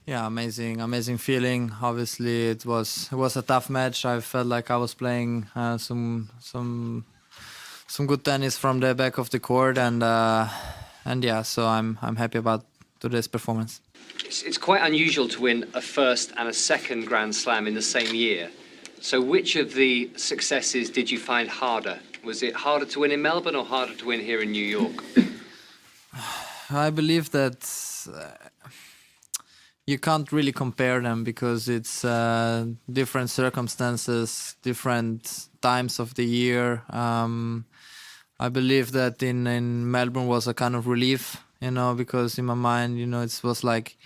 Yeah, amazing feeling. Obviously, it was a tough match. I felt like I was playing some good tennis from the back of the court, and yeah, so I'm happy about today's performance. It's quite unusual to win a first and a second Grand Slam in the same year. So which of the successes did you find harder? Was it harder to win in Melbourne or harder to win here in New York? I believe that you can't really compare them because it's different circumstances, different times of the year. I believe that in Melbourne was a kind of relief, because in my mind, it was like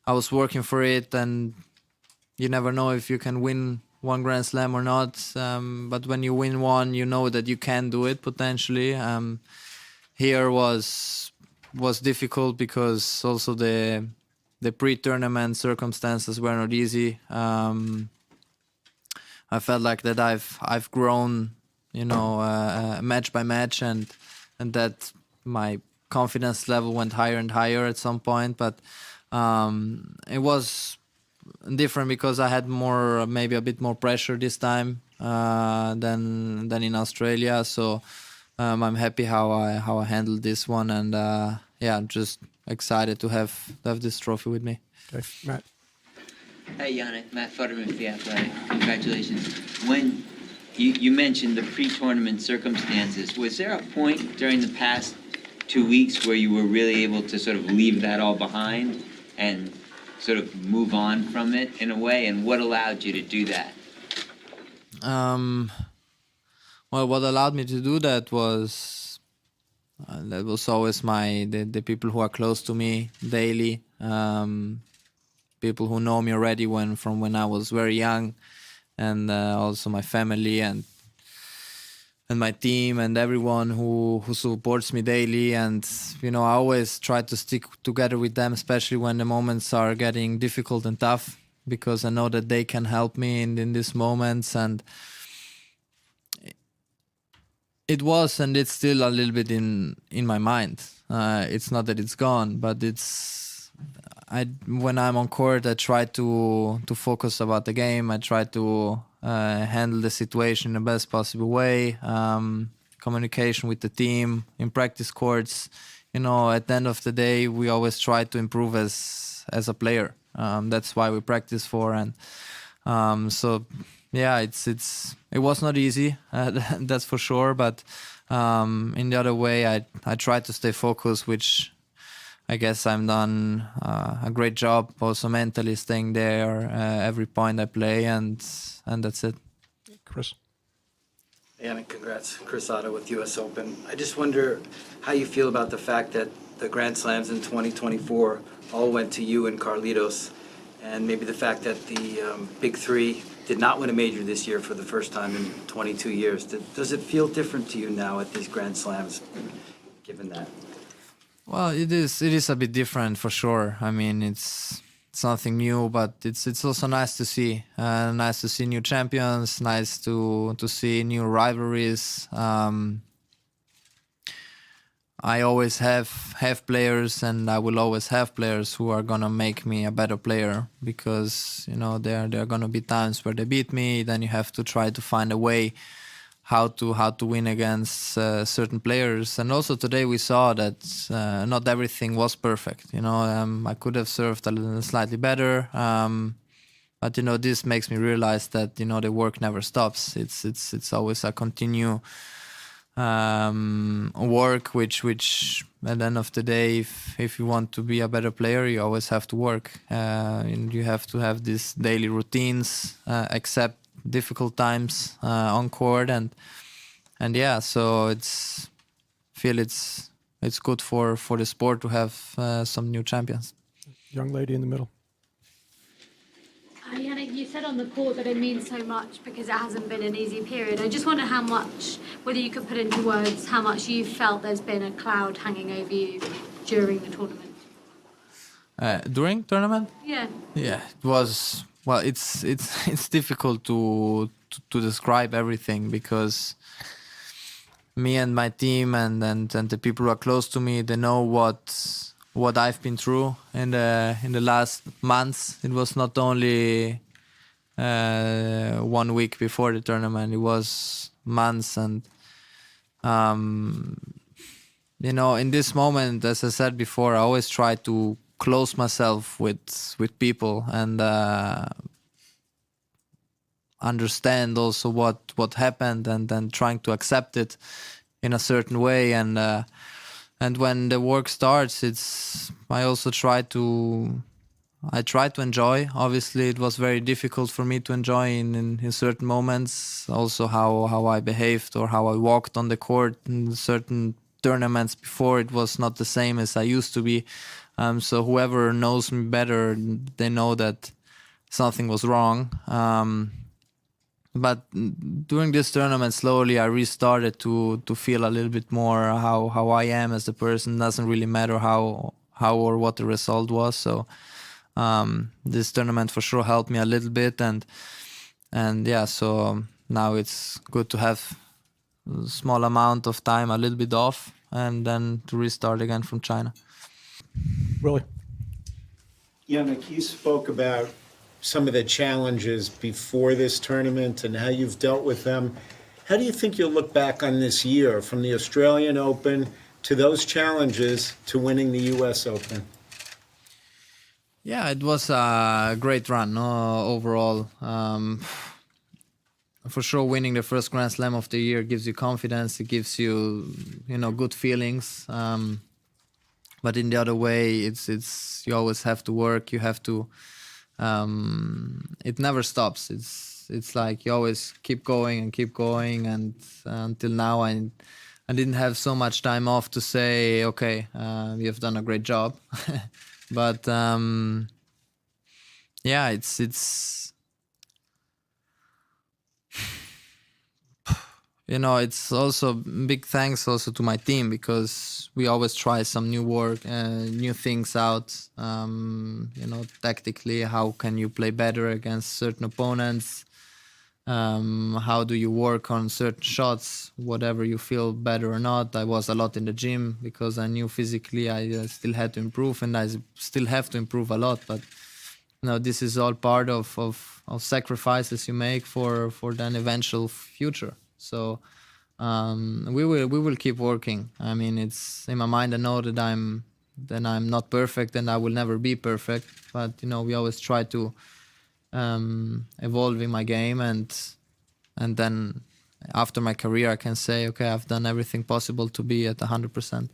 I was working for it, and you never know if you can win one Grand Slam or not. But when you win one, you know that you can do it potentially. Here was difficult because also the pre-tournament circumstances were not easy. I felt like that I've grown, match by match, and that my confidence level went higher and higher at some point. But it was different because I had maybe a bit more pressure this time than in Australia. So I'm happy how I handled this one, and I'm just excited to have this trophy with me. Okay, Matt. Hey, Jannik, Matt Futterman for The Athletic. Congratulations. When you mentioned the pre-tournament circumstances, was there a point during the past 2 weeks where you were really able to sort of leave that all behind and sort of move on from it in a way? And what allowed you to do that? Well, what allowed me to do that was always the people who are close to me daily, people who know me already from when I was very young, and also my family and my team and everyone who supports me daily. And I always try to stick together with them, especially when the moments are getting difficult and tough, because I know that they can help me in these moments. And it was, and it's still a little bit in my mind. It's not that it's gone, but when I'm on court, I try to focus about the game. I try to handle the situation in the best possible way. Communication with the team in practice courts. At the end of the day, we always try to improve as a player. That's why we practice for, and so yeah, it was not easy, that's for sure. But in the other way, I try to stay focused, which I guess I've done a great job, also mentally staying there every point I play, and that's it. Chris. Jannik, congrats. Chris Otto with US Open. I just wonder how you feel about the fact that the Grand Slams in 2024 all went to you and Carlitos, and maybe the fact that the Big Three did not win a major this year for the first time in 22 years. Does it feel different to you now at these Grand Slams, given that? Well, it is a bit different for sure. I mean, it's nothing new, but it's also nice to see. Nice to see new champions. Nice to see new rivalries. I always have players, and I will always have players who are gonna make me a better player, because there are gonna be times where they beat me. Then you have to try to find a way how to win against certain players. And also today we saw that not everything was perfect. I could have served a little slightly better, but this makes me realize that the work never stops. It's always a continue work, which at the end of the day, if you want to be a better player, you always have to work, and you have to have these daily routines, accept difficult times on court, and yeah, so it's good for the sport to have some new champions. Young lady in the middle. Jannik, you said on the court that it means so much because it hasn't been an easy period. I just wonder whether you could put into words how much you felt there's been a cloud hanging over you during the tournament. During tournament? Yeah. Yeah, it was. Well, it's difficult to describe everything, because me and my team and the people who are close to me, they know what what I've been through in the last months. It was not only 1 week before the tournament, it was months. And you know, in this moment, as I said before, I always try to close myself with people and understand also what happened, and then trying to accept it in a certain way. And when the work starts, I also try to enjoy. Obviously, it was very difficult for me to enjoy in certain moments. Also, how I behaved or how I walked on the court in certain tournaments before, it was not the same as I used to be. So whoever knows me better, they know that something was wrong. But during this tournament, slowly I restarted to feel a little bit more how I am as a person. It doesn't really matter how or what the result was. So this tournament for sure helped me a little bit, and yeah. So now it's good to have a small amount of time, a little bit off, and then to restart again from China. Willie. Jannik, you spoke about some of the challenges before this tournament and how you've dealt with them. How do you think you'll look back on this year, from the Australian Open to those challenges to winning the US Open? Yeah, it was a great run overall. For sure, winning the first Grand Slam of the year gives you confidence. It gives you, good feelings. But in the other way, it's you always have to work. You have to. It never stops. It's like you always keep going, and until now I didn't have so much time off to say, okay, you've done a great job. But yeah, it's it's also big thanks also to my team, because we always try some new work, new things out. Tactically, how can you play better against certain opponents? How do you work on certain shots, whatever you feel better or not? I was a lot in the gym because I knew physically I still had to improve, and I still have to improve a lot. But this is all part of sacrifices you make for an eventual future. So we will keep working. I mean, it's in my mind. I know that I'm not perfect, and I will never be perfect. But we always try to evolve in my game, and then after my career, I can say, okay, I've done everything possible to be at 100%.